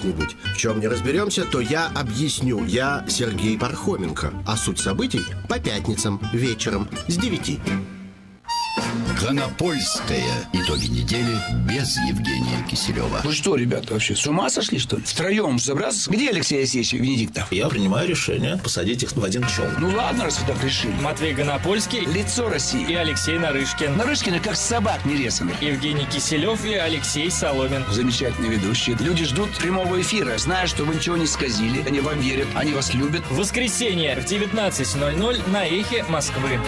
как-нибудь. В чем не разберемся, то я объясню. Я Сергей Пархоменко. А суть событий по пятницам вечером с 9. Конопольская. Итоги недели без Евгения Киселева. Вы что, ребята, вообще с ума сошли, что ли? Втроем собраться? Где Алексей Алексеевич Венедиктов? Я принимаю решение посадить их в один челн. Ну ладно, раз вы так решили. Матвей Гонопольский, Лицо России. и Алексей Нарышкин. Нарышкины как собак нерезанных. Евгений Киселев и Алексей Соломин. Замечательные ведущие. Люди ждут прямого эфира, зная, что вы ничего не сказали. Они вам верят, они вас любят. В воскресенье в 19:00 на Эхе Москвы.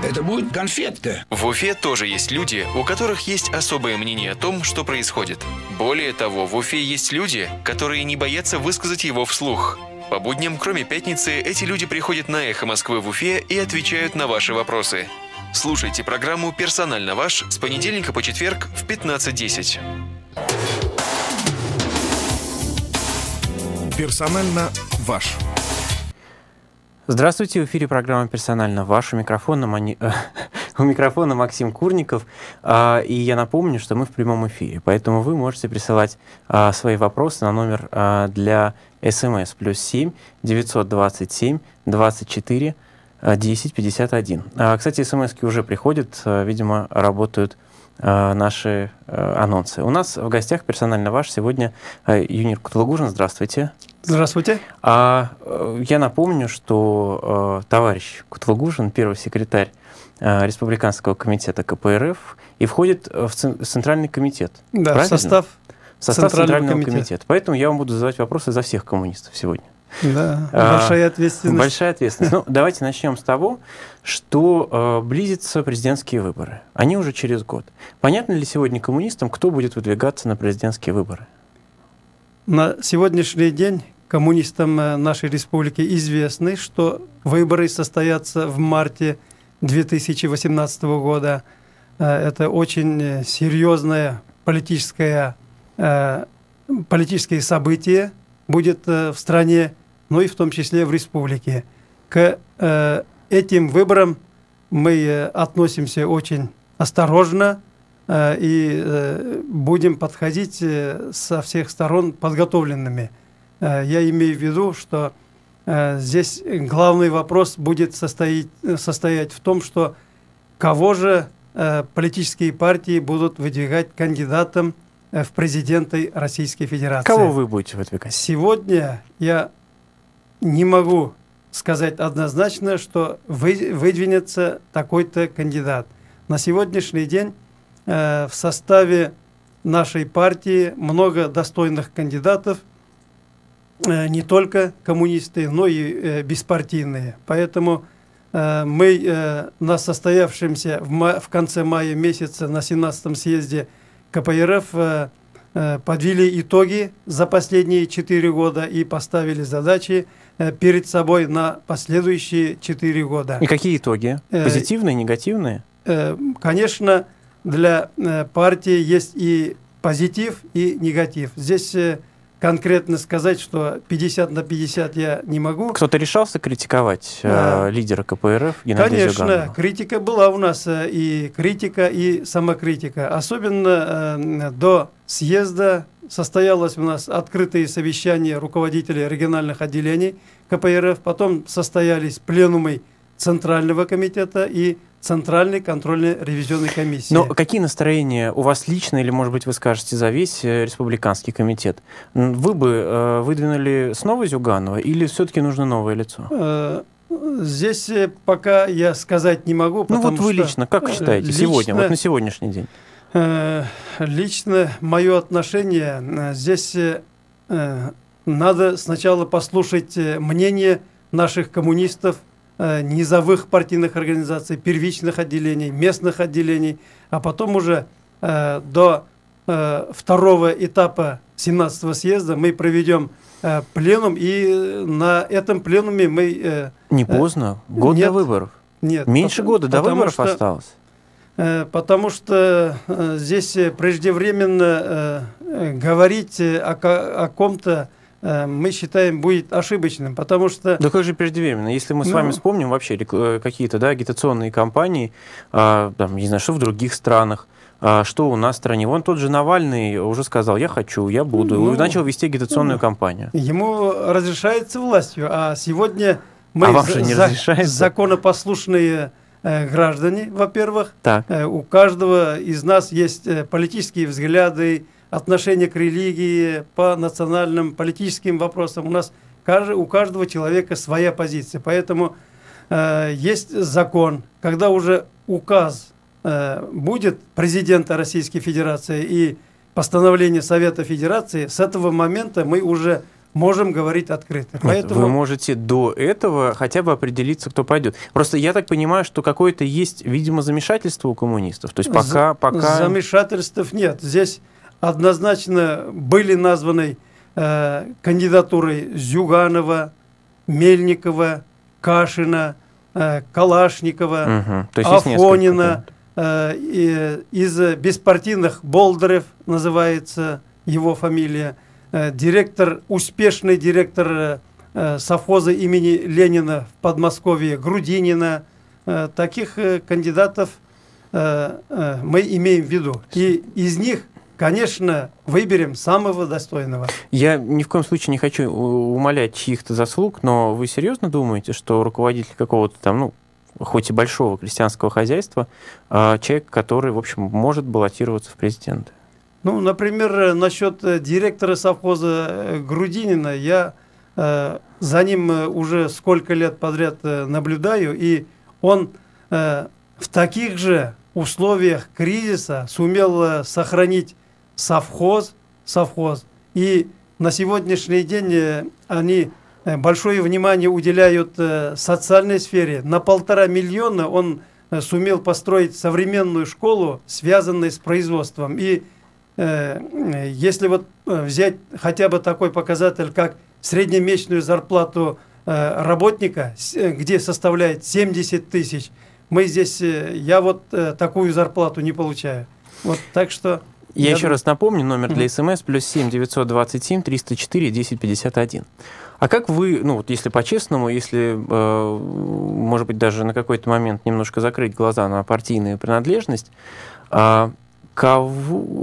Это будет конфетка. В Уфе тоже есть люди, у которых есть особое мнение о том, что происходит. Более того, в Уфе есть люди, которые не боятся высказать его вслух. По будням, кроме пятницы, эти люди приходят на Эхо Москвы в Уфе и отвечают на ваши вопросы. Слушайте программу «Персонально ваш» с понедельника по четверг в 15:10. Персонально ваш. Здравствуйте, в эфире программа «Персонально ваш». У микрофона Максим Курников. И я напомню, что мы в прямом эфире, поэтому вы можете присылать свои вопросы на номер для СМС +7 927 24 10 51. Кстати, СМСки уже приходят, видимо, работают наши анонсы. У нас в гостях персонально ваш сегодня Юнир Кутвылгужин. Здравствуйте. Здравствуйте. Я напомню, что товарищ Кутвылгужин, первый секретарь Республиканского комитета КПРФ, и входит в Центральный комитет. Да, правильно? в состав Центрального комитета. Поэтому я вам буду задавать вопросы за всех коммунистов сегодня. Да, большая ответственность. Большая ответственность. Ну, давайте начнем с того, что близятся президентские выборы. Они уже через год. Понятно ли сегодня коммунистам, кто будет выдвигаться на президентские выборы? На сегодняшний день коммунистам нашей республики известно, что выборы состоятся в марте 2018 года. Это очень серьезное политическое событие будет в стране, ну и в том числе в республике. К этим выборам мы относимся очень осторожно и будем подходить со всех сторон подготовленными. Я имею в виду, что здесь главный вопрос будет состоять в том, что кого же политические партии будут выдвигать кандидатом в президенты Российской Федерации. Кого вы будете выдвигать? Сегодня я не могу сказать однозначно, что выдвинется такой-то кандидат. На сегодняшний день в составе нашей партии много достойных кандидатов, не только коммунисты, но и беспартийные. Поэтому мы на состоявшемся в конце мая месяца на 17-м съезде КПРФ подвели итоги за последние 4 года и поставили задачи перед собой на последующие 4 года. И какие итоги? Позитивные, негативные? Конечно, для партии есть и позитив, и негатив. Здесь конкретно сказать, что 50 на 50 я не могу. Кто-то решался критиковать лидера КПРФ Геннадия Зюганова? Конечно, критика была у нас, и критика, и самокритика. Особенно до съезда состоялось у нас открытые совещания руководителей региональных отделений КПРФ, потом состоялись пленумы Центрального комитета и Центральной контрольно-ревизионной комиссии. Но какие настроения у вас лично, или, может быть, вы скажете за весь республиканский комитет? Вы бы выдвинули снова Зюганова или все-таки нужно новое лицо? Здесь пока я сказать не могу. Ну вот вы лично, как считаете, сегодня, вот на сегодняшний день? Лично мое отношение здесь надо сначала послушать мнение наших коммунистов, низовых партийных организаций, первичных отделений, местных отделений, а потом уже до второго этапа 17-го съезда мы проведем пленум, и на этом пленуме мы... Не поздно? Год до выборов? Нет. Меньше года до выборов осталось? Потому что здесь преждевременно говорить о ком-то, мы считаем, будет ошибочным, потому что... Да как же преждевременно? Если мы с вами вспомним вообще какие-то агитационные кампании, там, не знаю, что в других странах, что у нас в стране. Вон тот же Навальный уже сказал: я хочу, я буду. И начал вести агитационную кампанию. Ему разрешается властью, а сегодня мы законопослушные граждане, во-первых. У каждого из нас есть политические взгляды, отношение к религии, по национальным политическим вопросам. У каждого человека своя позиция. Поэтому есть закон, когда уже указ будет президента Российской Федерации и постановление Совета Федерации, с этого момента мы уже можем говорить открыто. Поэтому... Вы можете до этого хотя бы определиться, кто пойдет. Просто я так понимаю, что какое-то есть, видимо, замешательство у коммунистов. То есть пока... Замешательств нет. Здесь однозначно были названы кандидатуры Зюганова, Мельникова, Кашина, Калашникова, Афонина. Из беспартийных Болдырев называется его фамилия. Успешный директор совхоза имени Ленина в Подмосковье Грудинина. Таких кандидатов мы имеем в виду. И из них, конечно, выберем самого достойного. Я ни в коем случае не хочу умалять чьих-то заслуг, но вы серьезно думаете, что руководитель какого-то там, хоть и большого крестьянского хозяйства, человек, который, в общем, может баллотироваться в президенты? Например, насчет директора совхоза Грудинина, я за ним уже сколько лет подряд наблюдаю, и он в таких же условиях кризиса сумел сохранить совхоз, и на сегодняшний день они большое внимание уделяют социальной сфере. На 1,5 миллиона он сумел построить современную школу, связанную с производством. И если взять хотя бы такой показатель, как среднемесячную зарплату работника, где составляет 70 тысяч, я такую зарплату не получаю. Так что... Я еще раз напомню, номер для СМС +7 927 304 1051. А как вы, если по-честному, если, может быть, даже на какой-то момент немножко закрыть глаза на партийную принадлежность, кого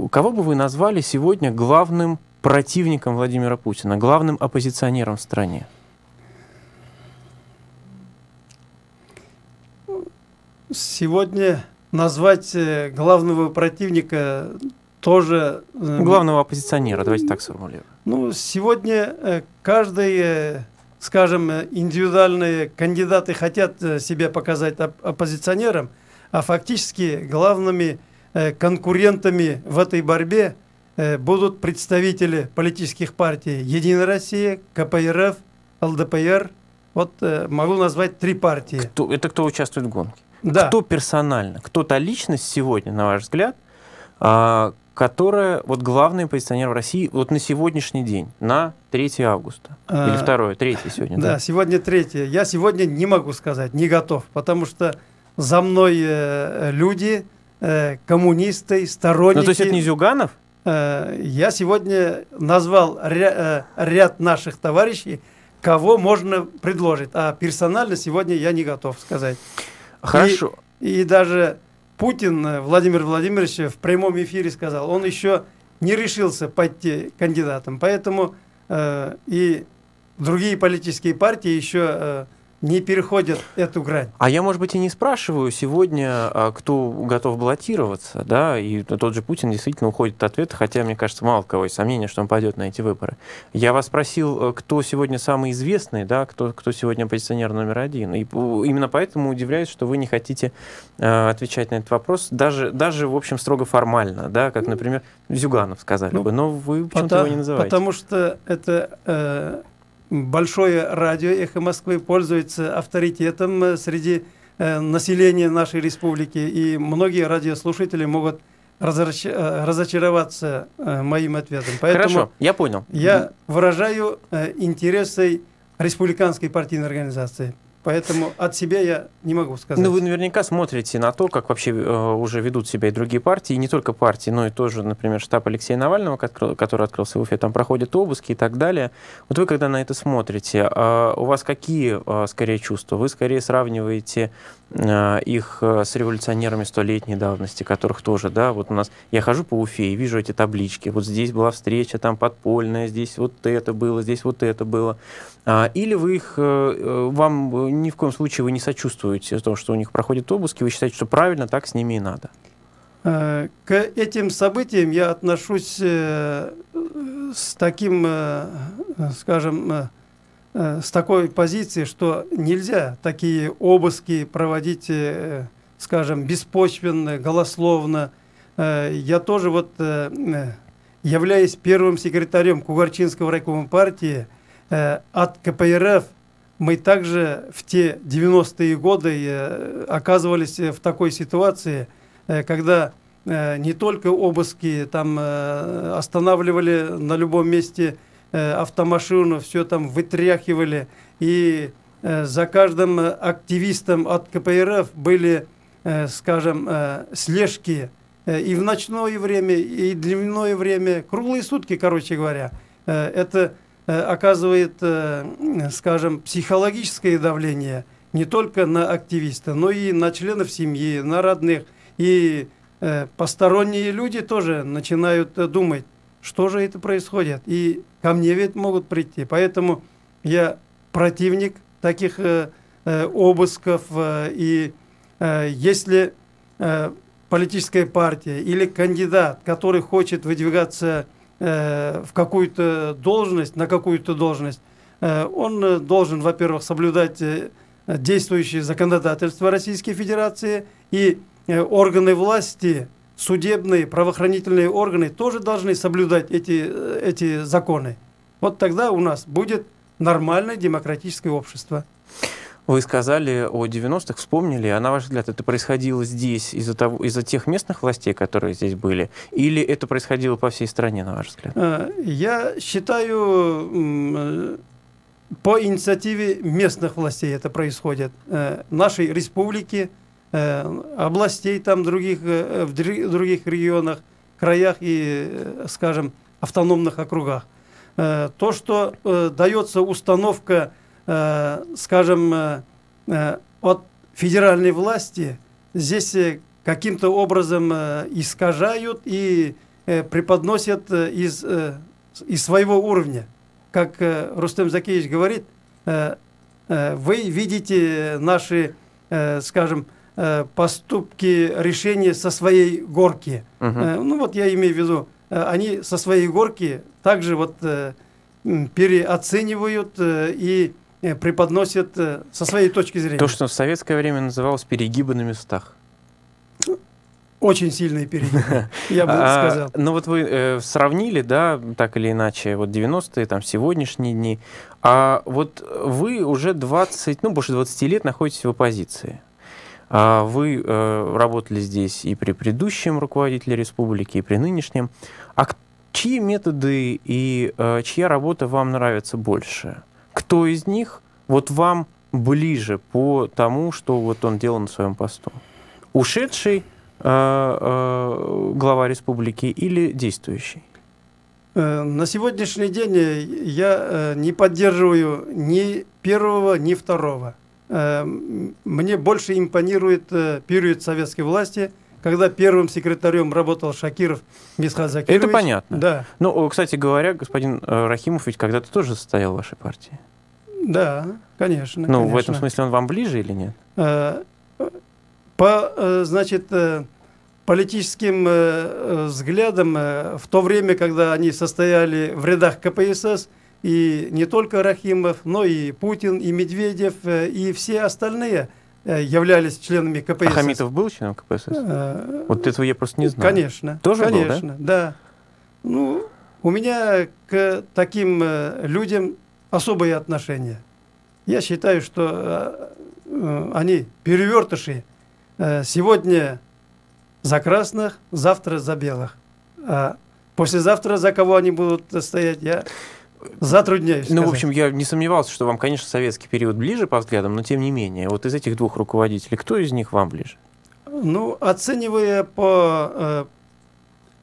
бы вы назвали сегодня главным противником Владимира Путина, главным оппозиционером в стране? Сегодня назвать главного противника тоже... Главного оппозиционера, давайте так сформулируем. Сегодня каждый, скажем, индивидуальные кандидаты хотят себя показать оппозиционером, а фактически главными конкурентами в этой борьбе будут представители политических партий «Единая Россия», КПРФ, ЛДПР. Могу назвать 3 партии. Это кто участвует в гонке? Да. Кто персонально? Кто та личность сегодня, на ваш взгляд, которая главный оппозиционер в России на сегодняшний день, на 3 августа? Или 3 сегодня? Да, сегодня 3. Я сегодня не могу сказать, не готов, потому что за мной люди, коммунисты, сторонники. То есть это не Зюганов? Я сегодня назвал ряд наших товарищей, кого можно предложить, а персонально сегодня я не готов сказать. Хорошо. И даже Путин, Владимир Владимирович, в прямом эфире сказал, он еще не решился пойти кандидатом, поэтому и другие политические партии еще не переходят эту грань. А я, может быть, и не спрашиваю сегодня, кто готов баллотироваться, да, и тот же Путин действительно уходит от ответа, хотя, мне кажется, мало у кого есть сомнения, что он пойдет на эти выборы. Я вас спросил, кто сегодня самый известный, да, кто сегодня оппозиционер номер 1. И именно поэтому удивляюсь, что вы не хотите отвечать на этот вопрос, даже, в общем, строго формально, да, как, например, Зюганов сказали бы, но вы почему-то его не называете. Потому что это... Большое радио «Эхо Москвы» пользуется авторитетом среди населения нашей республики, и многие радиослушатели могут разочароваться моим ответом. Поэтому хорошо, я понял. Я выражаю интересы республиканской партийной организации. Поэтому от себя я не могу сказать. Ну, вы наверняка смотрите на то, как вообще уже ведут себя и другие партии, и не только партии, но и тоже, например, штаб Алексея Навального, который открылся в Уфе, там проходят обыски и так далее. Вот вы, когда на это смотрите, у вас какие, скорее, чувства? Вы скорее сравниваете их с революционерами столетней давности, которых тоже, да, вот у нас, я хожу по Уфе и вижу эти таблички, вот здесь была встреча, там подпольная, здесь вот это было, здесь вот это было. Или вы их, вам ни в коем случае вы не сочувствуете тому, что у них проходят обыски, вы считаете, что правильно, так с ними и надо? К этим событиям я отношусь с таким, скажем, с такой позиции, что нельзя такие обыски проводить, скажем, беспочвенно, голословно. Я тоже вот, являясь первым секретарем Кугарчинского райкома партии, от КПРФ мы также в те 90-е годы оказывались в такой ситуации, когда не только обыски, там останавливали на любом месте автомашину, все там вытряхивали, и за каждым активистом от КПРФ были, скажем, слежки и в ночное время, и в дневное время, круглые сутки, короче говоря. Это оказывает, скажем, психологическое давление не только на активиста, но и на членов семьи, на родных. И посторонние люди тоже начинают думать, что же это происходит. И ко мне ведь могут прийти. Поэтому я противник таких обысков. И если политическая партия или кандидат, который хочет выдвигаться в какую-то должность, на какую-то должность, он должен, во-первых, соблюдать действующее законодательство Российской Федерации, и органы власти, судебные, правоохранительные органы тоже должны соблюдать эти законы. Вот тогда у нас будет нормальное демократическое общество. Вы сказали о 90-х, вспомнили, а на ваш взгляд, это происходило здесь из-за тех местных властей, которые здесь были, или это происходило по всей стране, на ваш взгляд? Я считаю, по инициативе местных властей это происходит. Нашей республики, областей там в других регионах, краях и, скажем, автономных округах. То, что дается установка, скажем, от федеральной власти, здесь каким-то образом искажают и преподносят из своего уровня. Как Рустем Закиевич говорит, вы видите наши, скажем, поступки, решения со своей горки. Ну вот я имею в виду, они со своей горки также вот переоценивают и преподносят со своей точки зрения. То, что в советское время называлось перегибы на местах. Очень сильные перегибы, я бы сказал. Ну вот вы сравнили, да, так или иначе, вот 90-е, там, сегодняшние дни. А вот вы уже больше 20 лет находитесь в оппозиции. Вы работали здесь и при предыдущем руководителе республики, и при нынешнем. А чьи методы и чья работа вам нравится больше? Кто из них вот вам ближе по тому, что вот он делал на своем посту? Ушедший глава республики или действующий? На сегодняшний день я не поддерживаю ни первого, ни второго. Мне больше импонирует период советской власти, когда первым секретарем работал Шакиров Мисхат Закирович. Это понятно. Да. Ну, кстати говоря, господин Рахимов ведь когда-то тоже состоял в вашей партии. Да, конечно. Ну, конечно. В этом смысле он вам ближе или нет? По, значит, политическим взглядам, в то время, когда они состояли в рядах КПСС, и не только Рахимов, но и Путин, и Медведев, и все остальные являлись членами КПСС. А Хамитов был членом КПСС? Вот этого я просто не знаю. Конечно. Тоже конечно, был, да? Да. Ну, у меня к таким людям особые отношения. Я считаю, что они перевертыши. Сегодня за красных, завтра за белых. А послезавтра за кого они будут стоять, я затрудняюсь Ну, в сказать. общем, я не сомневался, что вам, конечно, советский период ближе по взглядам, но тем не менее, вот из этих двух руководителей, кто из них вам ближе? Ну, оценивая по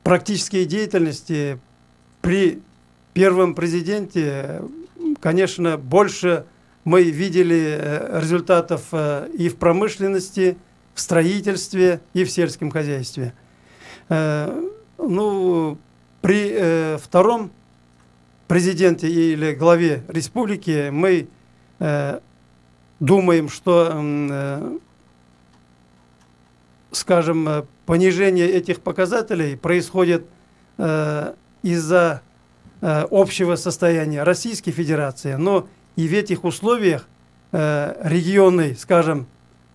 практической деятельности, при первом президенте, конечно, больше мы видели результатов и в промышленности, в строительстве, и в сельском хозяйстве. Ну, при втором президенте или главе республики мы думаем, что, скажем, понижение этих показателей происходит из-за общего состояния Российской Федерации, но и в этих условиях регионы, скажем,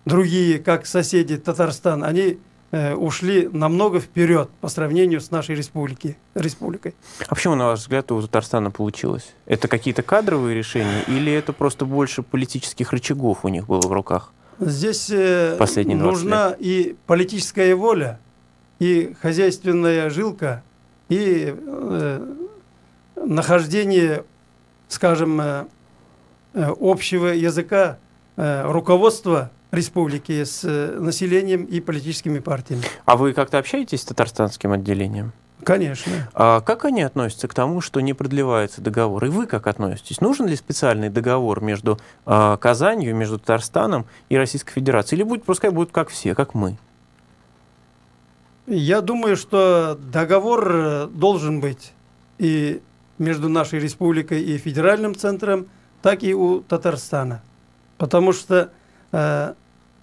другие, как соседи Татарстан, они ушли намного вперед по сравнению с нашей республикой. А почему, на ваш взгляд, у Татарстана получилось? Это какие-то кадровые решения или это просто больше политических рычагов у них было в руках? Здесь Последние 20 нужна лет. и политическая воля, и хозяйственная жилка, и нахождение, скажем, общего языка руководства республики с населением и политическими партиями. А вы как-то общаетесь с татарстанским отделением? Конечно. А как они относятся к тому, что не продлевается договор? И вы как относитесь? Нужен ли специальный договор между Казанью, между Татарстаном и Российской Федерацией? Или пускай будет как все, как мы? Я думаю, что договор должен быть и между нашей республикой и федеральным центром, так и у Татарстана. Потому что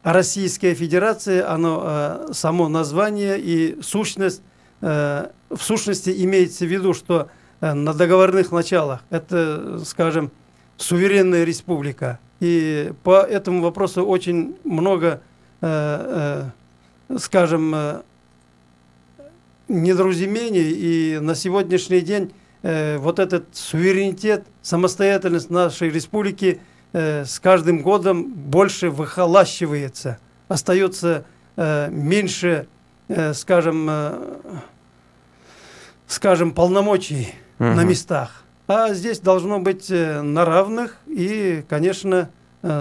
Российская Федерация, оно само название и сущность, в сущности имеется в виду, что на договорных началах это, скажем, суверенная республика. И по этому вопросу очень много, скажем, недоразумений. И на сегодняшний день вот этот суверенитет, самостоятельность нашей республики с каждым годом больше выхолащивается. Остается меньше, скажем, полномочий на местах. А здесь должно быть на равных и, конечно,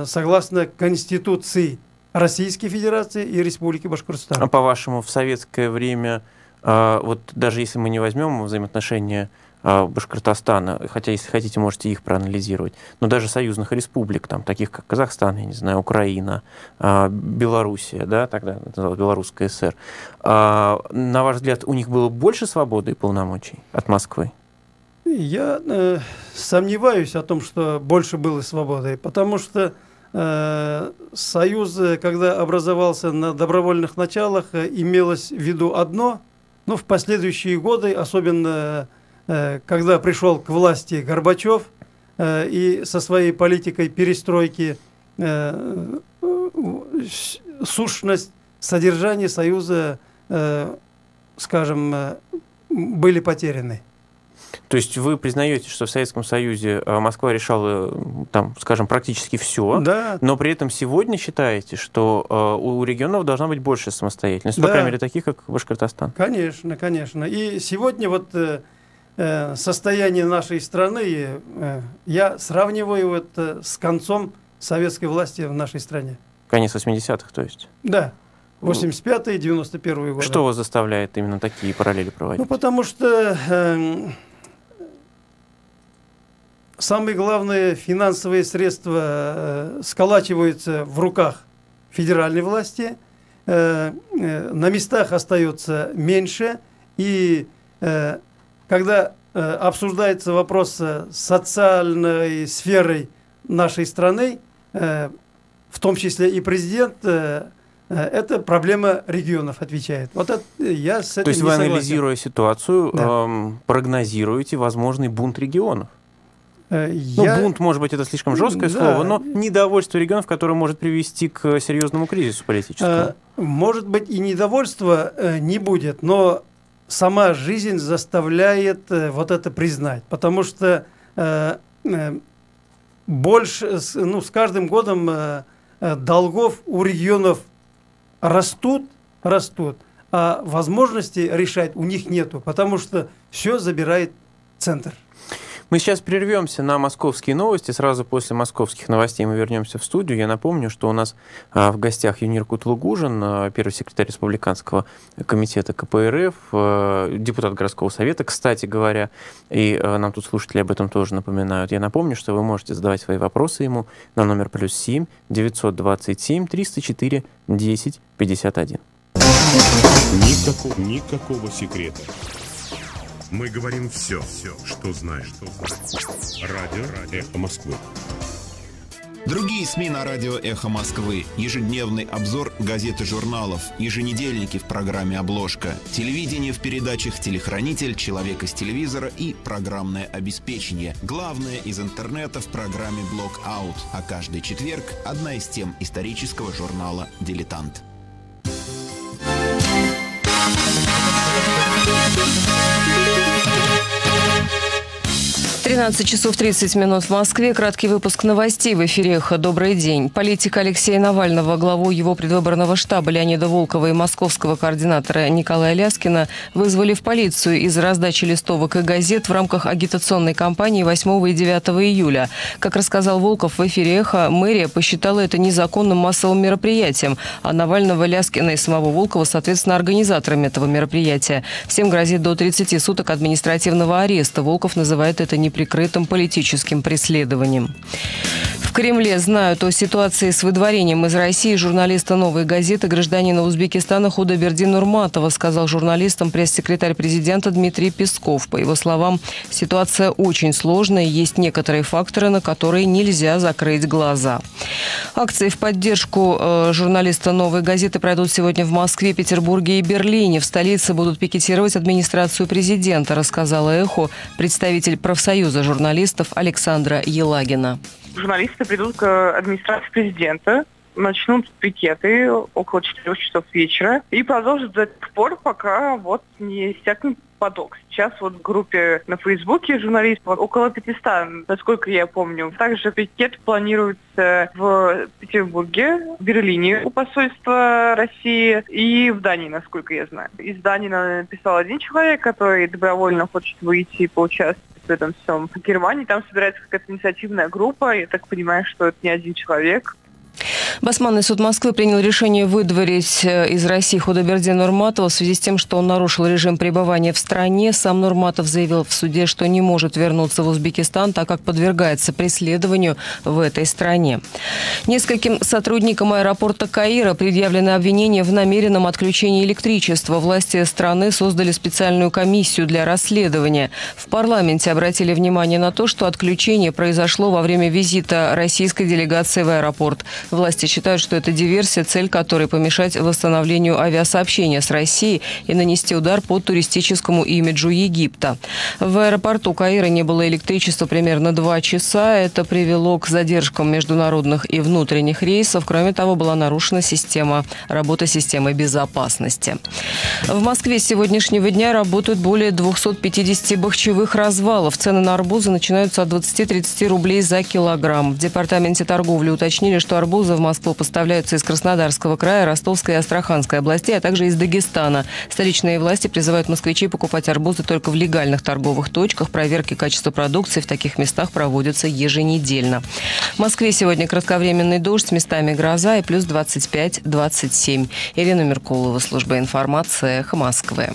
согласно Конституции Российской Федерации и Республики Башкортостан. А по-вашему, в советское время, вот даже если мы не возьмем взаимоотношения Башкортостана, хотя, если хотите, можете их проанализировать, но даже союзных республик, там, таких как Казахстан, я не знаю, Украина, Белоруссия, да, тогда это называлось Белорусская ССР, на ваш взгляд, у них было больше свободы и полномочий от Москвы? Я сомневаюсь о том, что больше было свободы, потому что Союз, когда образовался на добровольных началах, имелось в виду одно, но в последующие годы, особенно когда пришел к власти Горбачев и со своей политикой перестройки, сущность, содержание Союза, скажем, были потеряны. То есть вы признаете, что в Советском Союзе Москва решала, там, скажем, практически все, да, но при этом сегодня считаете, что у регионов должна быть больше самостоятельности, да, по крайней мере, таких, как Башкортостан? Конечно, конечно. И сегодня вот состояние нашей страны я сравниваю вот с концом советской власти в нашей стране. Конец 80-х, то есть? Да. 85-й, 91-й годы. Что вас заставляет именно такие параллели проводить? Ну, потому что самые главные финансовые средства сколачиваются в руках федеральной власти, на местах остается меньше, и когда обсуждается вопрос социальной сферой нашей страны, в том числе и президент, это проблема регионов, отвечает. Вот это, я с этим То есть не вы, согласен. анализируя ситуацию, Да. Прогнозируете возможный бунт регионов? Я- Ну, бунт, может быть, это слишком жесткое Да. слово, но недовольство регионов, которое может привести к серьезному кризису политическому. Может быть, и недовольства не будет, но сама жизнь заставляет вот это признать. Потому что больше, ну, с каждым годом долгов у регионов растут, а возможности решать у них нету, потому что все забирает центр. Мы сейчас прервемся на московские новости. Сразу после московских новостей мы вернемся в студию. Я напомню, что у нас в гостях Юнир Кутлугужин, первый секретарь Республиканского комитета КПРФ, депутат городского совета, кстати говоря, и нам тут слушатели об этом тоже напоминают. Я напомню, что вы можете задавать свои вопросы ему на номер +7 927 304 10 51. Никакого секрета. Мы говорим все, что знаешь. Радио «Эхо Москвы». Другие СМИ на радио «Эхо Москвы». Ежедневный обзор газет и журналов. Еженедельники в программе «Обложка». Телевидение в передачах «Телехранитель», «Человек из телевизора» и программное обеспечение. Главное из интернета в программе «Блок-аут». А каждый четверг – одна из тем исторического журнала «Дилетант». 13 часов 30 минут в Москве. Краткий выпуск новостей в эфире «Эхо». Добрый день. Политика Алексея Навального, главу его предвыборного штаба Леонида Волкова и московского координатора Николая Ляскина вызвали в полицию из-за раздачи листовок и газет в рамках агитационной кампании 8 и 9 июля. Как рассказал Волков в эфире «Эхо», мэрия посчитала это незаконным массовым мероприятием, а Навального, Ляскина и самого Волкова, соответственно, организаторами этого мероприятия. Всем грозит до 30 суток административного ареста. Волков называет это неприкрытым политическим преследованием. В Кремле знают о ситуации с выдворением из России журналиста «Новой газеты» гражданина Узбекистана Худайбердина Нурматова, сказал журналистам пресс-секретарь президента Дмитрий Песков. По его словам, ситуация очень сложная, есть некоторые факторы, на которые нельзя закрыть глаза. Акции в поддержку журналиста «Новой газеты» пройдут сегодня в Москве, Петербурге и Берлине. В столице будут пикетировать администрацию президента, рассказала «Эхо» представитель профсоюза журналистов Александра Елагина. Журналисты придут к администрации президента, начнут пикеты около 4 часов вечера и продолжат до тех пор, пока не иссякнет поток. Сейчас в группе на Фейсбуке журналистов около 500, насколько я помню. Также пикет планируется в Петербурге, в Берлине у посольства России и в Дании, насколько я знаю. Из Дании написал один человек, который добровольно хочет выйти и поучаствовать в этом всем. В Германии там собирается какая-то инициативная группа. Я так понимаю, что это не один человек. Басманный суд Москвы принял решение выдворить из России Худайбердина Нурматова в связи с тем, что он нарушил режим пребывания в стране. Сам Нурматов заявил в суде, что не может вернуться в Узбекистан, так как подвергается преследованию в этой стране. Нескольким сотрудникам аэропорта Каира предъявлены обвинения в намеренном отключении электричества. Власти страны создали специальную комиссию для расследования. В парламенте обратили внимание на то, что отключение произошло во время визита российской делегации в аэропорт. Власти считают, что это диверсия, цель которой помешать восстановлению авиасообщения с Россией и нанести удар по туристическому имиджу Египта. В аэропорту Каира не было электричества примерно 2 часа. Это привело к задержкам международных и внутренних рейсов. Кроме того, была нарушена работа системы безопасности. В Москве с сегодняшнего дня работают более 250 бахчевых развалов. Цены на арбузы начинаются от 20-30 рублей за килограмм. В департаменте торговли уточнили, что арбузы в Москву поставляются из Краснодарского края, Ростовской и Астраханской областей, а также из Дагестана. Столичные власти призывают москвичей покупать арбузы только в легальных торговых точках. Проверки качества продукции в таких местах проводятся еженедельно. В Москве сегодня кратковременный дождь, с местами гроза и плюс 25-27. Ирина Меркулова, служба информации, «Эхо Москвы».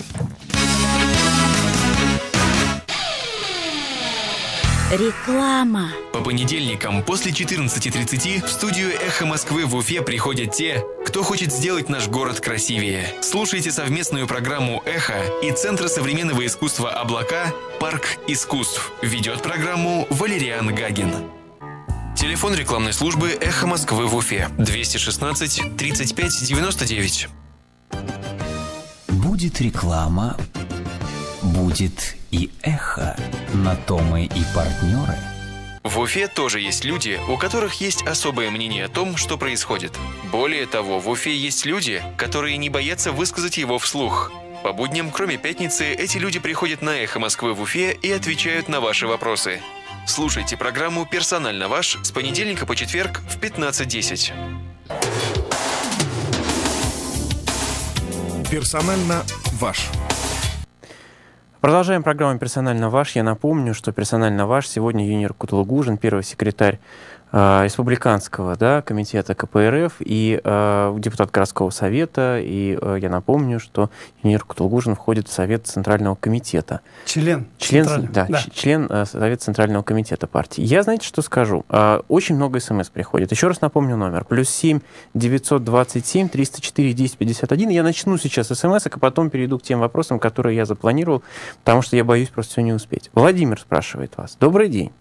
Реклама. По понедельникам после 14:30 в студию «Эхо Москвы» в Уфе приходят те, кто хочет сделать наш город красивее. Слушайте совместную программу «Эхо» и Центра современного искусства «Облака» «Парк искусств». Ведет программу Валериан Гагин. Телефон рекламной службы «Эхо Москвы» в Уфе 216 35 99. Будет реклама, будет и эхо. На то мы и партнеры. В Уфе тоже есть люди, у которых есть особое мнение о том, что происходит. Более того, в Уфе есть люди, которые не боятся высказать его вслух. По будням, кроме пятницы, эти люди приходят на «Эхо Москвы» в Уфе и отвечают на ваши вопросы. Слушайте программу «Персонально ваш» с понедельника по четверг в 15:10. Персонально ваш. Продолжаем программу «Персонально ваш». Я напомню, что «Персонально ваш» сегодня Юнир Кутулугужин, первый секретарь республиканского комитета КПРФ и депутат городского совета. И я напомню, что Юнир Кутулугужин входит в Совет Центрального комитета. Член Совета Центрального комитета партии. Я, знаете, что скажу? Очень много смс приходит. Еще раз напомню номер. +7 927 304 10 51. Я начну сейчас смс, а потом перейду к тем вопросам, которые я запланировал, потому что я боюсь просто все не успеть. Владимир спрашивает вас. Добрый день.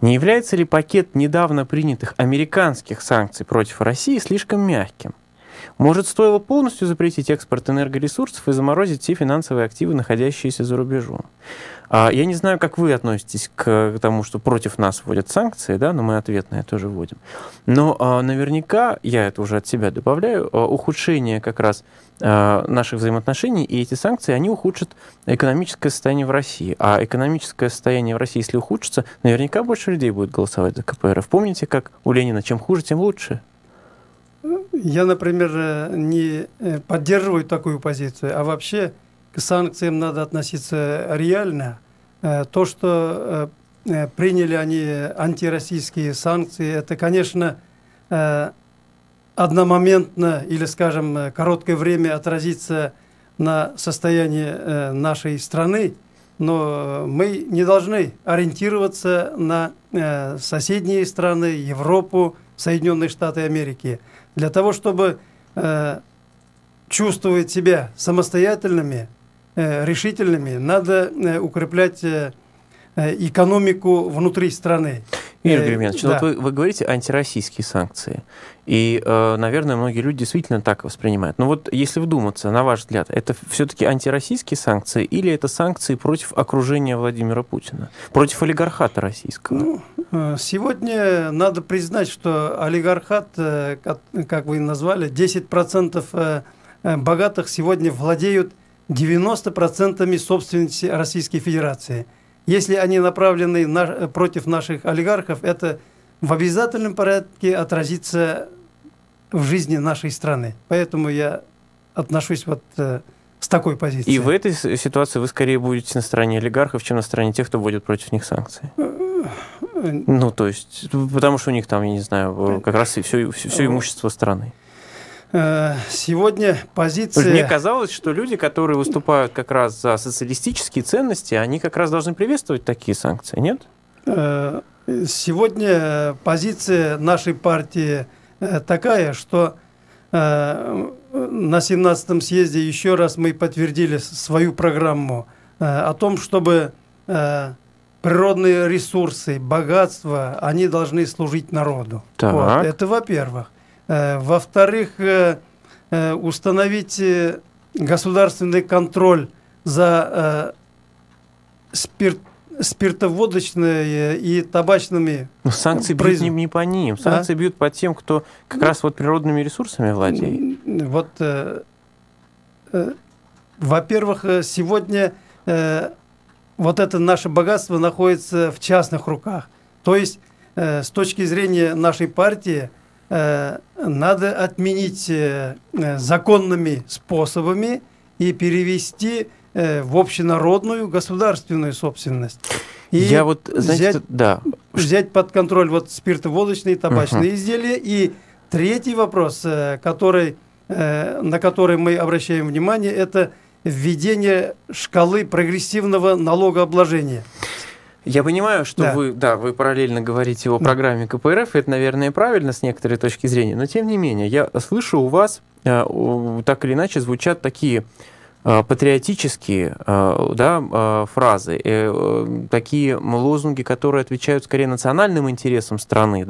Не является ли пакет недавно принятых американских санкций против России слишком мягким? Может, стоило полностью запретить экспорт энергоресурсов и заморозить все финансовые активы, находящиеся за рубежом? Я не знаю, как вы относитесь к тому, что против нас вводят санкции, но мы ответные тоже вводим. Но наверняка, я это уже от себя добавляю, ухудшение как раз наших взаимоотношений, и эти санкции, они ухудшат экономическое состояние в России. А экономическое состояние в России, если ухудшится, наверняка больше людей будет голосовать за КПРФ. Помните, как у Ленина, чем хуже, тем лучше? Я, например, не поддерживаю такую позицию, а вообще к санкциям надо относиться реально. То, что приняли они антироссийские санкции, это, конечно, одномоментно или, скажем, короткое время отразится на состоянии нашей страны, но мы не должны ориентироваться на соседние страны, Европу, Соединенные Штаты Америки. Для того, чтобы чувствовать себя самостоятельными, решительными, надо укреплять экономику внутри страны. Игорь Григорьевич, вот вы говорите антироссийские санкции. И, наверное, многие люди действительно так воспринимают. Но вот если вдуматься, на ваш взгляд, это все-таки антироссийские санкции или это санкции против окружения Владимира Путина, против олигархата российского? Сегодня надо признать, что олигархат, как вы назвали, 10% богатых сегодня владеют 90% собственности Российской Федерации. Если они направлены против наших олигархов, это в обязательном порядке отразится в жизни нашей страны. Поэтому я отношусь вот с такой позиции. И в этой ситуации вы скорее будете на стороне олигархов, чем на стороне тех, кто вводит против них санкции? Ну, то есть, потому что у них там, я не знаю, как раз и все имущество страны. Сегодня позиция... Мне казалось, что люди, которые выступают как раз за социалистические ценности, они как раз должны приветствовать такие санкции, нет? Сегодня позиция нашей партии такая, что на 17-м съезде еще раз мы подтвердили свою программу о том, чтобы природные ресурсы, богатства, они должны служить народу. Вот. Это во-первых. Во-вторых, установить государственный контроль за спиртоводочными и табачными санкции бьют не по ним. Санкции бьют по тем, кто как раз вот природными ресурсами владеет. Вот, во-первых, сегодня вот это наше богатство находится в частных руках. То есть, с точки зрения нашей партии, надо отменить законными способами и перевести в общенародную государственную собственность. И я вот, знаете, взять под контроль вот спиртоводочные и табачные изделия. И третий вопрос, на который мы обращаем внимание, это введение шкалы прогрессивного налогообложения. Я понимаю, что вы параллельно говорите о программе КПРФ, и это, наверное, правильно с некоторой точки зрения, но тем не менее, я слышу, у вас так или иначе звучат такие патриотические фразы, такие лозунги, которые отвечают скорее национальным интересам страны,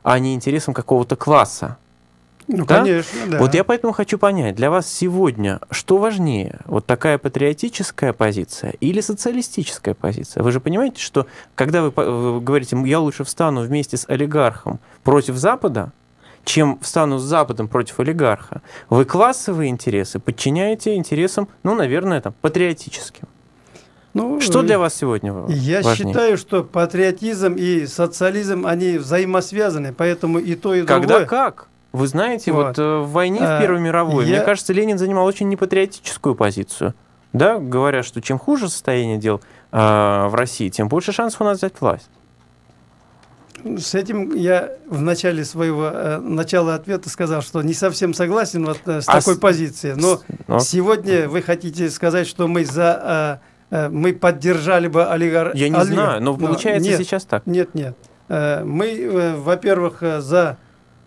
а не интересам какого-то класса. Ну, да? Конечно, да. Вот я поэтому хочу понять, для вас сегодня что важнее? Вот такая патриотическая позиция или социалистическая позиция? Вы же понимаете, что когда вы говорите, я лучше встану вместе с олигархом против Запада, чем встану с Западом против олигарха, вы классовые интересы подчиняете интересам, наверное, патриотическим. Что для вас сегодня важнее? Я считаю, что патриотизм и социализм, они взаимосвязаны, поэтому и то, и другое. Когда как? Вы знаете, вот в войне в Первой мировой, мне кажется, Ленин занимал очень непатриотическую позицию. Да, говорят, что чем хуже состояние дел в России, тем больше шансов у нас взять власть. С этим я в начале своего начала ответа сказал, что не совсем согласен вот с такой позицией. Но сегодня вы хотите сказать, что мы мы поддержали бы олигархов. Я не знаю, но получается нет, сейчас так. Нет. Мы, во-первых, за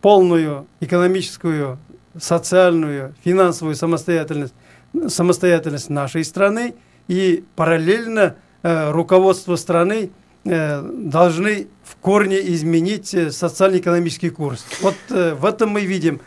полную экономическую, социальную, финансовую самостоятельность нашей страны, и параллельно руководство страны должны в корне изменить социально-экономический курс. Вот в этом мы видим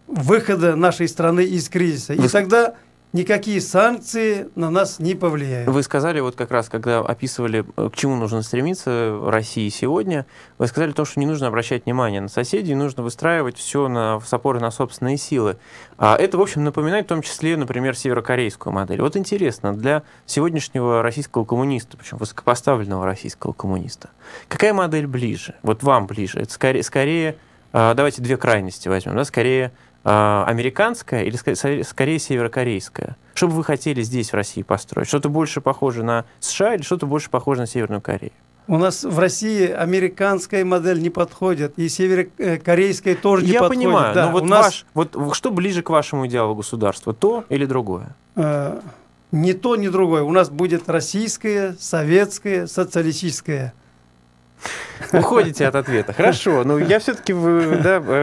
выхода нашей страны из кризиса. И тогда никакие санкции на нас не повлияют. Вы сказали, вот как раз, когда описывали, к чему нужно стремиться России сегодня, вы сказали то, что не нужно обращать внимание на соседей, нужно выстраивать все с опорой на собственные силы. А это, в общем, напоминает в том числе, например, северокорейскую модель. Вот интересно, для сегодняшнего российского коммуниста, причем высокопоставленного российского коммуниста, какая модель ближе? Вот вам ближе? Это скорее давайте две крайности возьмем, да, скорее американская или скорее северокорейская? Что бы вы хотели здесь, в России, построить? Что-то больше похоже на США или что-то больше похоже на Северную Корею? У нас в России американская модель не подходит, и северокорейская тоже не подходит. Я понимаю, да, но вот что ближе к вашему идеалу государства, то или другое? Ни то, ни другое. У нас будет российское, советское, социалистическое. Уходите от ответа. Хорошо, но я все-таки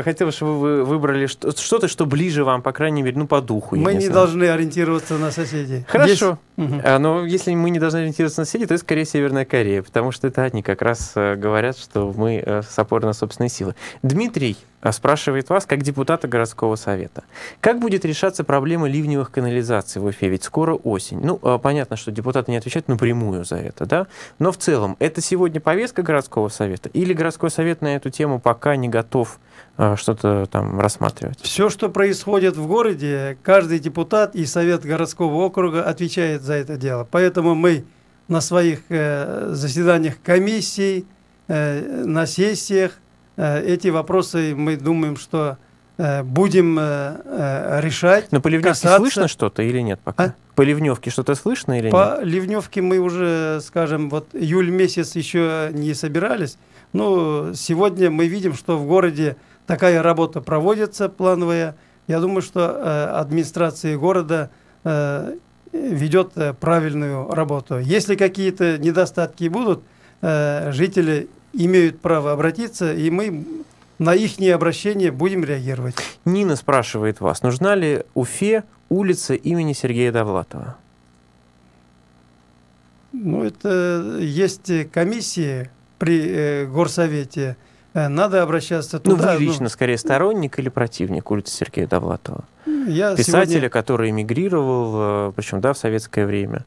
хотел, чтобы вы выбрали что-то, что ближе вам, по крайней мере, по духу. Мы не должны ориентироваться на соседей. Хорошо. Но если мы не должны ориентироваться на соседей, то это скорее Северная Корея, потому что это они как раз говорят, что мы с опорой на собственные силы. Дмитрий спрашивает вас, как депутата городского совета. Как будет решаться проблема ливневых канализаций в Уфе? Ведь скоро осень. Ну, понятно, что депутаты не отвечают напрямую за это, да? Но в целом, это сегодня повестка городского совета? Или городской совет на эту тему пока не готов что-то там рассматривать? Все, что происходит в городе, каждый депутат и совет городского округа отвечает за это дело. Поэтому мы на своих заседаниях комиссий, на сессиях эти вопросы, мы думаем, что будем решать. Но по Ливневке слышно что-то или нет пока? По Ливневке что-то слышно или нет? По Ливневке мы уже, скажем, вот июль месяц еще не собирались. Но сегодня мы видим, что в городе такая работа проводится, плановая. Я думаю, что администрация города ведет правильную работу. Если какие-то недостатки будут, жители имеют право обратиться, и мы на их обращение будем реагировать. Нина спрашивает вас, нужна ли Уфе улица имени Сергея Довлатова? Ну, это есть комиссии при горсовете. Надо обращаться туда. Ну, вы лично скорее сторонник или противник улицы Сергея Довлатова? Писателя, который эмигрировал, причем, в советское время,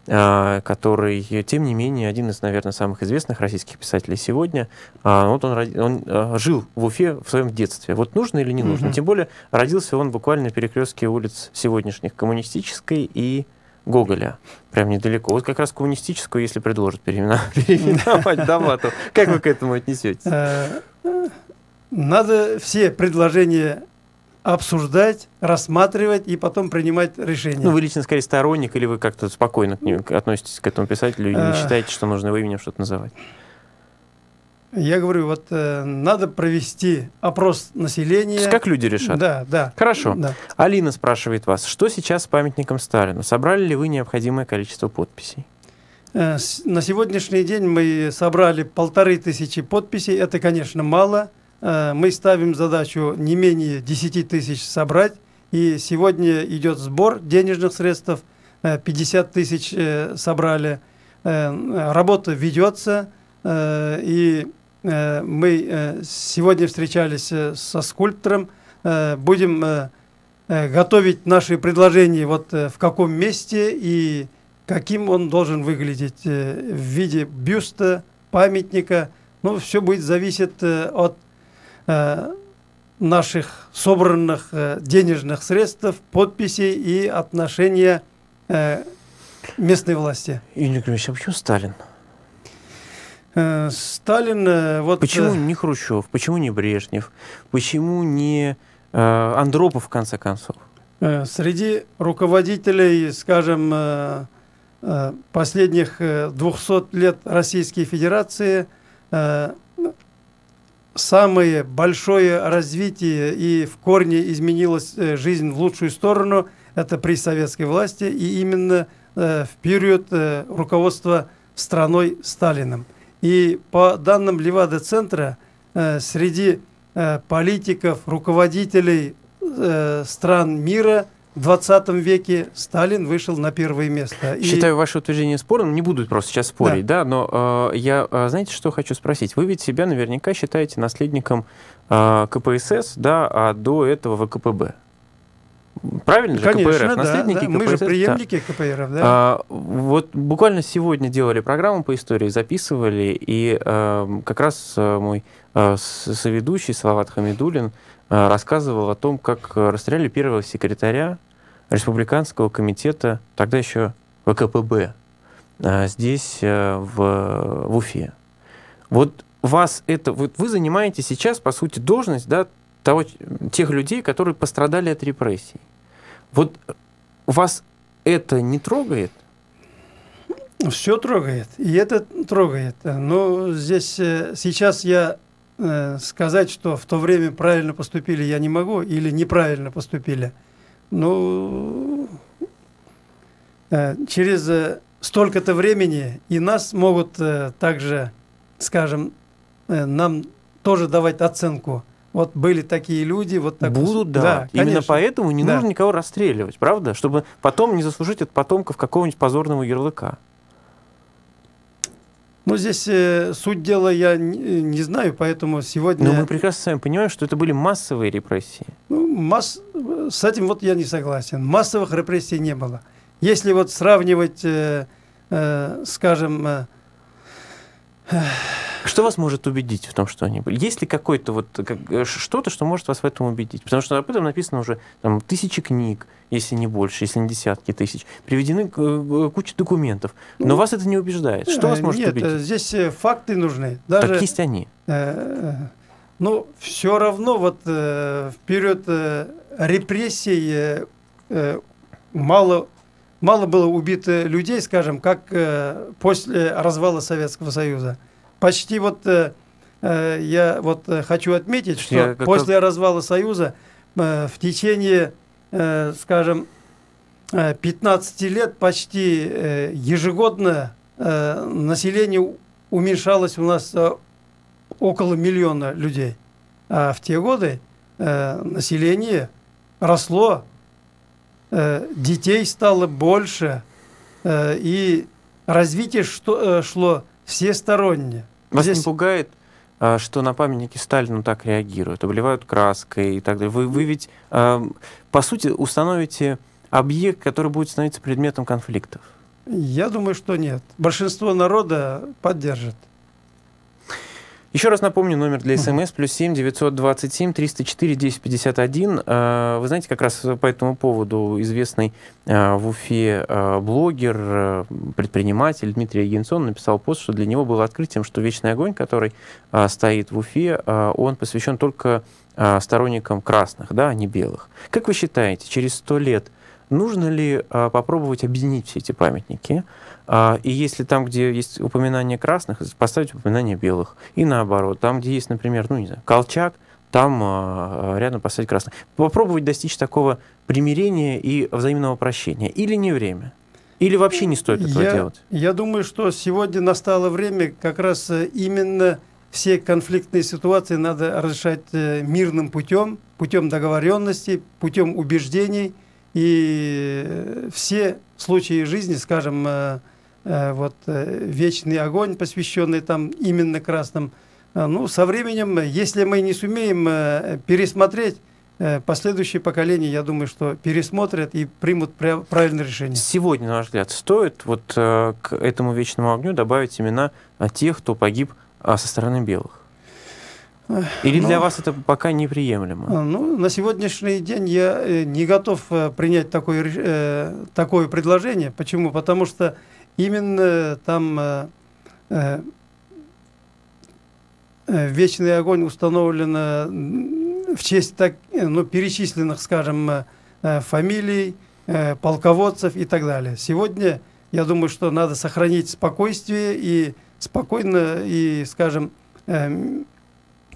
который, тем не менее, один из, наверное, самых известных российских писателей сегодня. Вот он жил в Уфе в своем детстве. Вот нужно или не нужно? Тем более, родился он буквально на перекрестке улиц сегодняшних Коммунистической и Гоголя. Прям недалеко. Вот как раз Коммунистическую, если предложат переименовать Довлатова. Как вы к этому отнесетесь? Надо все предложения обсуждать, рассматривать и потом принимать решения. Ну, вы лично скорее сторонник, или вы как-то спокойно относитесь к этому писателю и не считаете, что нужно его именем что-то называть? Я говорю, вот надо провести опрос населения. Как люди решат? Да. Хорошо. Да. Алина спрашивает вас, что сейчас с памятником Сталину? Собрали ли вы необходимое количество подписей? На сегодняшний день мы собрали 1500 подписей. Это, конечно, мало. Мы ставим задачу не менее 10 тысяч собрать. И сегодня идет сбор денежных средств. 50 тысяч собрали. Работа ведется. И мы сегодня встречались со скульптором. Будем готовить наши предложения, вот в каком месте и каким он должен выглядеть. В виде бюста, памятника. Ну, все будет зависеть от наших собранных денежных средств, подписей и отношения местной власти. Юрий Григорьевич, а почему Сталин? Сталин... Вот, почему не Хрущев? Почему не Брежнев? Почему не Андропов, в конце концов? Среди руководителей, скажем, последних 200 лет Российской Федерации самое большое развитие и в корне изменилась жизнь в лучшую сторону – это при советской власти и именно в период руководства страной Сталиным. И по данным Левада-центра, среди политиков, руководителей стран мира в 20 веке Сталин вышел на первое место. Считаю ваше утверждение спорным, не буду просто сейчас спорить, да, но я, знаете, что хочу спросить? Вы ведь себя наверняка считаете наследником КПСС, да, а до этого ВКПБ. Правильно же? Конечно, КПРФ, наследники да. Мы КПСС, же преемники да. КПРФ, да. Вот буквально сегодня делали программу по истории, записывали, и как раз мой соведущий Салават Хамидуллин рассказывал о том, как расстреляли первого секретаря Республиканского комитета, тогда еще ВКПБ, здесь, в Уфе. Вот вас это, вот вы занимаете сейчас, по сути, должность, да, тех людей, которые пострадали от репрессий. Вот вас это не трогает? Все трогает, и это трогает. Но здесь сейчас я сказать, что в то время правильно поступили, я не могу, или неправильно поступили. Но через столько-то времени и нас могут также, скажем, нам тоже давать оценку. Вот были такие люди, вот так. Будут, да. Именно поэтому не нужно никого расстреливать, правда? Чтобы потом не заслужить от потомков какого-нибудь позорного ярлыка. Ну, здесь суть дела я не знаю, поэтому сегодня... Но мы прекрасно сами понимаем, что это были массовые репрессии. Ну, с этим вот я не согласен. Массовых репрессий не было. Если вот сравнивать, скажем... Что вас может убедить в том, что они были? Есть ли какое-то вот что-то, что может вас в этом убедить? Потому что об этом написано уже там, тысячи книг, если не больше, если не десятки тысяч. Приведены куча документов. Но вас это не убеждает. Что вас может убедить? Нет, здесь факты нужны. Даже, так есть они. Ну, все равно вот в период репрессий мало было убито людей, скажем, как после развала Советского Союза. Почти вот я вот хочу отметить, что после развала Союза в течение, скажем, 15 лет почти ежегодно население уменьшалось у нас около 1 миллиона людей. А в те годы население росло, детей стало больше, и развитие шло всесторонне. Вас не пугает, что на памятнике Сталину так реагируют, обливают краской и так далее? Вы ведь, по сути, установите объект, который будет становиться предметом конфликтов. Я думаю, что нет. Большинство народа поддержит. Еще раз напомню, номер для СМС +7 927 304 1051. Вы знаете, как раз по этому поводу известный в Уфе блогер, предприниматель Дмитрий Агенсон написал пост, что для него было открытием, что вечный огонь, который стоит в Уфе, он посвящен только сторонникам красных, да, а не белых. Как вы считаете, через 100 лет нужно ли попробовать объединить все эти памятники? И если там, где есть упоминание красных, поставить упоминание белых. И наоборот, там, где есть, например, ну, не знаю, Колчак, там рядом поставить красных. Попробовать достичь такого примирения и взаимного прощения. Или не время? Или вообще не стоит этого делать? Я думаю, что сегодня настало время как раз именно все конфликтные ситуации надо разрешать мирным путем, путем договоренности, путем убеждений. И все случаи жизни, скажем, вот вечный огонь, посвященный там именно красным, ну, со временем, если мы не сумеем пересмотреть, последующие поколения, я думаю, что пересмотрят и примут правильное решение. Сегодня, на ваш взгляд, стоит вот к этому вечному огню добавить имена тех, кто погиб со стороны белых? Или для вас это пока неприемлемо? Ну, на сегодняшний день я не готов принять такое предложение. Почему? Потому что именно там вечный огонь установлен в честь перечисленных, скажем, фамилий, полководцев и так далее. Сегодня, я думаю, что надо сохранить спокойствие и спокойно, и, скажем,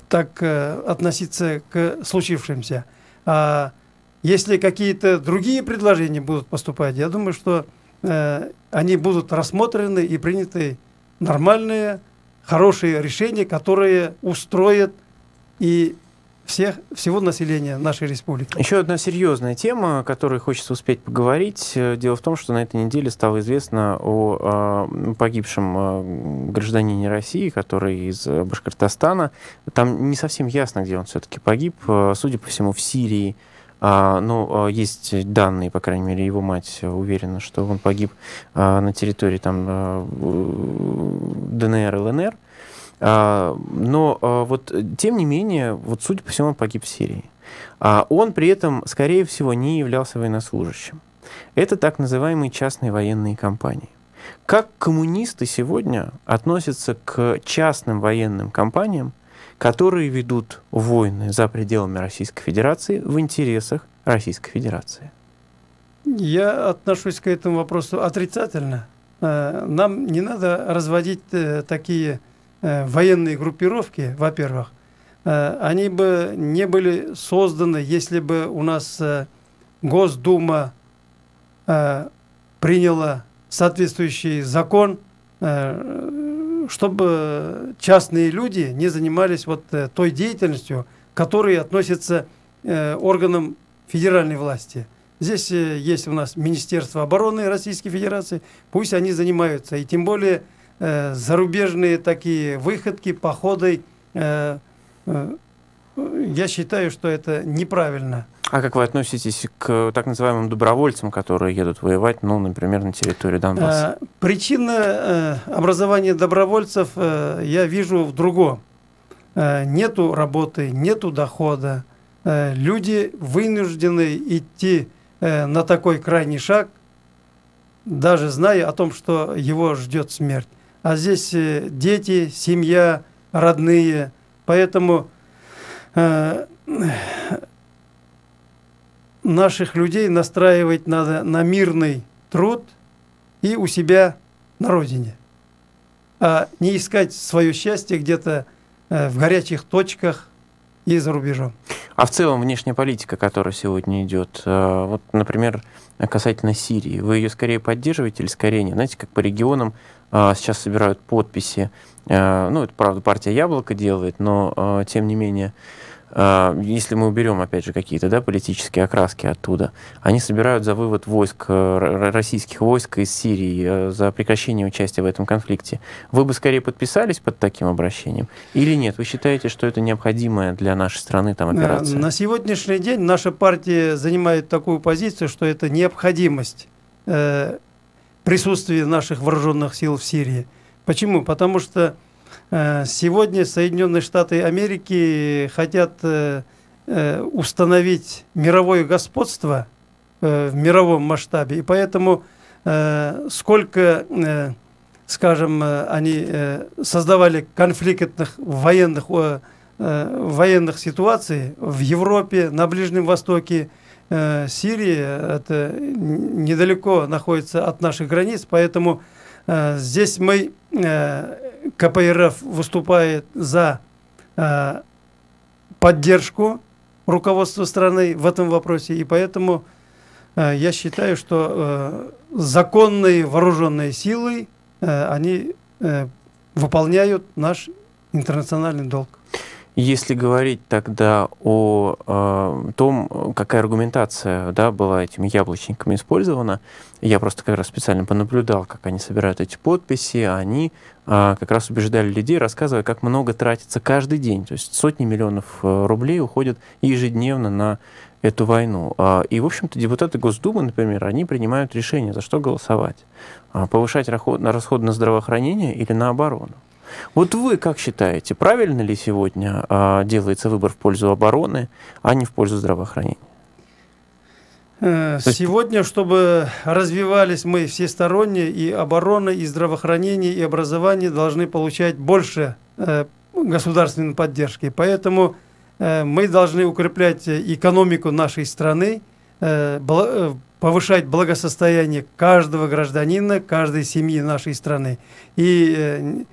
так относиться к случившимся. А если какие-то другие предложения будут поступать, я думаю, что они будут рассмотрены и приняты нормальные, хорошие решения, которые устроят и всего населения нашей республики. Еще одна серьезная тема, о которой хочется успеть поговорить. Дело в том, что на этой неделе стало известно о погибшем гражданине России, который из Башкортостана. Там не совсем ясно, где он все-таки погиб. Судя по всему, в Сирии. Но есть данные, по крайней мере, его мать уверена, что он погиб на территории там, ДНР, ЛНР. Но вот, тем не менее, вот, судя по всему, он погиб в Сирии. Он при этом, скорее всего, не являлся военнослужащим. Это так называемые частные военные компании. Как коммунисты сегодня относятся к частным военным компаниям, которые ведут войны за пределами Российской Федерации в интересах Российской Федерации? Я отношусь к этому вопросу отрицательно. Нам не надо разводить такие военные группировки, во-первых. Они бы не были созданы, если бы у нас Госдума приняла соответствующий закон, чтобы частные люди не занимались вот той деятельностью, которая относится органам федеральной власти. Здесь есть у нас Министерство обороны Российской Федерации, пусть они занимаются, и тем более зарубежные такие выходки, походы, я считаю, что это неправильно. А как вы относитесь к так называемым добровольцам, которые едут воевать, ну, например, на территории Донбасса? Причина образования добровольцев я вижу в другом. Нету работы, нету дохода. Люди вынуждены идти на такой крайний шаг, даже зная о том, что его ждет смерть. А здесь дети, семья, родные. Поэтому наших людей настраивать надо на мирный труд и у себя на родине, а не искать свое счастье где-то в горячих точках и за рубежом. А в целом внешняя политика, которая сегодня идет, вот, например, касательно Сирии, вы ее скорее поддерживаете или скорее нет? Знаете, как по регионам сейчас собирают подписи, ну, это, правда, партия «Яблоко» делает, но, тем не менее, если мы уберем, опять же, какие-то, да, политические окраски оттуда, они собирают за вывод войск, российских войск из Сирии, за прекращение участия в этом конфликте. Вы бы скорее подписались под таким обращением или нет? Вы считаете, что это необходимая для нашей страны там операция? На сегодняшний день наша партия занимает такую позицию, что это необходимость присутствия наших вооруженных сил в Сирии. Почему? Потому что сегодня Соединенные Штаты Америки хотят установить мировое господство в мировом масштабе, и поэтому сколько, скажем, они создавали конфликтных военных ситуаций в Европе, на Ближнем Востоке, Сирия, это недалеко находится от наших границ, поэтому здесь мы, КПРФ выступает за поддержку руководства страны в этом вопросе, и поэтому я считаю, что законные вооруженные силы, они выполняют наш интернациональный долг. Если говорить тогда о том, какая аргументация, да, была этими яблочниками использована, я просто как раз специально понаблюдал, как они собирают эти подписи, они как раз убеждали людей, рассказывая, как много тратится каждый день, то есть сотни миллионов рублей уходят ежедневно на эту войну. И, в общем-то, депутаты Госдумы, например, они принимают решение, за что голосовать. Повышать расходы на здравоохранение или на оборону. Вот вы как считаете, правильно ли сегодня делается выбор в пользу обороны, а не в пользу здравоохранения? Сегодня, чтобы развивались мы всесторонне, и оборона, и здравоохранение, и образование должны получать больше государственной поддержки. Поэтому мы должны укреплять экономику нашей страны, повышать благосостояние каждого гражданина, каждой семьи нашей страны. И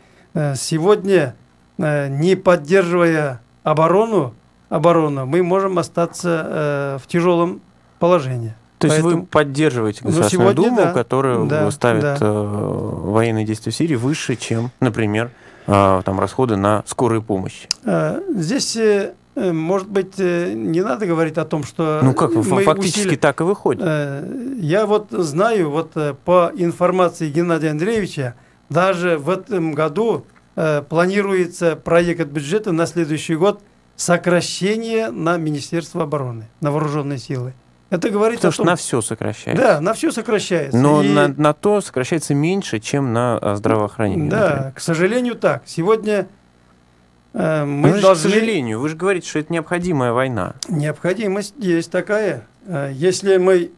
сегодня, не поддерживая оборону, мы можем остаться в тяжелом положении. То есть вы поддерживаете Государственную Думу, которая ставит военные действия в Сирии выше, чем, например, там, расходы на скорую помощь? Здесь, может быть, не надо говорить о том, что... Ну как, фактически так и выходит. Я вот знаю, вот по информации Геннадия Андреевича, даже в этом году планируется проект бюджета на следующий год сокращение на Министерство обороны, на вооруженные силы. Это говорит Потому о том, что на все сокращается. Да, на все сокращается. Но на то сокращается меньше, чем на здравоохранение. Да, например. к сожалению, так. Сегодня мы К должны... сожалению, вы же говорите, что это необходимая война. Необходимость есть такая. Если мы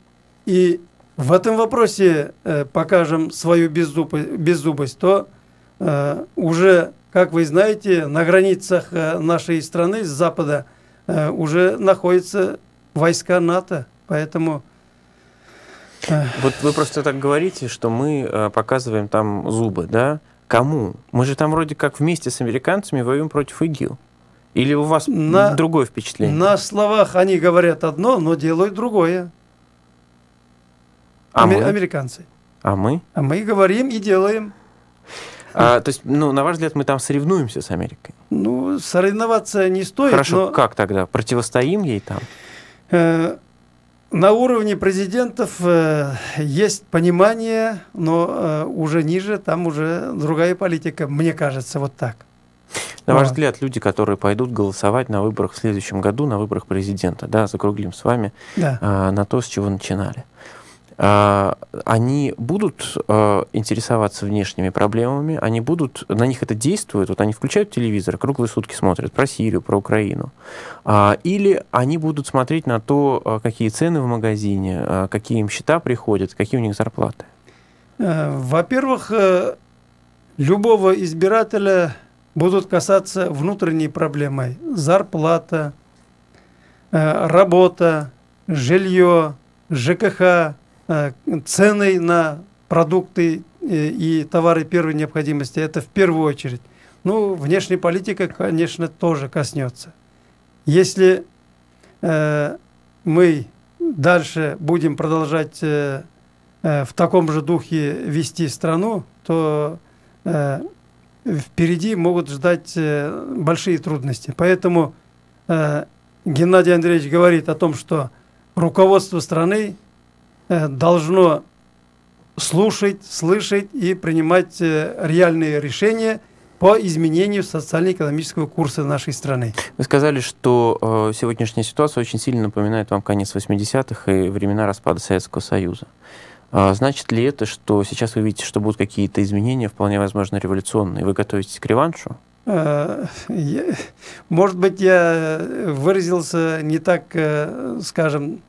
и в этом вопросе покажем свою беззубость, то уже, как вы знаете, на границах нашей страны с запада уже находятся войска НАТО. Поэтому... Вот вы просто так говорите, что мы показываем там зубы, да? Кому? Мы же там вроде как вместе с американцами воюем против ИГИЛ. Или у вас другое впечатление? На словах они говорят одно, но делают другое. Американцы. А мы? А мы говорим и делаем. То есть, на ваш взгляд, мы там соревнуемся с Америкой? Ну, соревноваться не стоит. Хорошо, как тогда? Противостоим ей там? На уровне президентов есть понимание, но уже ниже, там уже другая политика, мне кажется, вот так. На ваш взгляд, люди, которые пойдут голосовать на выборах в следующем году, на выборах президента, да, закруглим с вами, на то, с чего начинали, они будут интересоваться внешними проблемами, они будут, на них это действует, вот они включают телевизор, круглые сутки смотрят про Сирию, про Украину, или они будут смотреть на то, какие цены в магазине, какие им счета приходят, какие у них зарплаты? Во-первых, любого избирателя будут касаться внутренней проблемы: зарплата, работа, жилье, ЖКХ, цены на продукты и товары первой необходимости. Это в первую очередь. Ну, внешняя политика, конечно, тоже коснется. Если мы дальше будем продолжать в таком же духе вести страну, то впереди могут ждать большие трудности. Поэтому Геннадий Андреевич говорит о том, что руководство страны должно слушать, слышать и принимать реальные решения по изменению социально-экономического курса нашей страны. Вы сказали, что сегодняшняя ситуация очень сильно напоминает вам конец 80-х и времена распада Советского Союза. Значит ли это, что сейчас вы видите, что будут какие-то изменения, вполне возможно, революционные? Вы готовитесь к реваншу? Может быть, я выразился не так, скажем,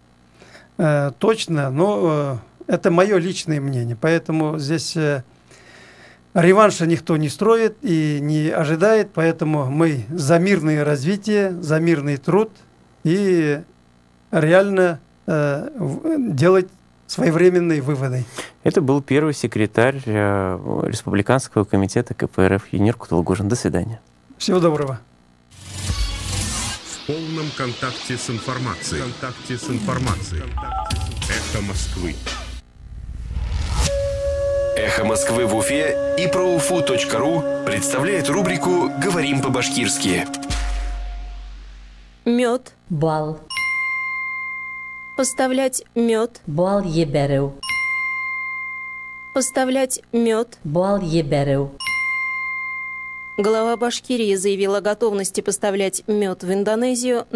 точно, но это мое личное мнение. Поэтому здесь реванша никто не строит и не ожидает, поэтому мы за мирное развитие, за мирный труд и реально делать своевременные выводы. Это был первый секретарь Республиканского комитета КПРФ Юнир Куталгужин. До свидания. Всего доброго. В полном контакте с информацией. Эхо Москвы. Эхо Москвы в Уфе и проуфу.ру представляет рубрику «Говорим по-башкирски». Мед. Бал. Поставлять мед. Бал еберу. Поставлять мед. Бал еберу. Глава Башкирии заявил о готовности поставлять мед в Индонезию.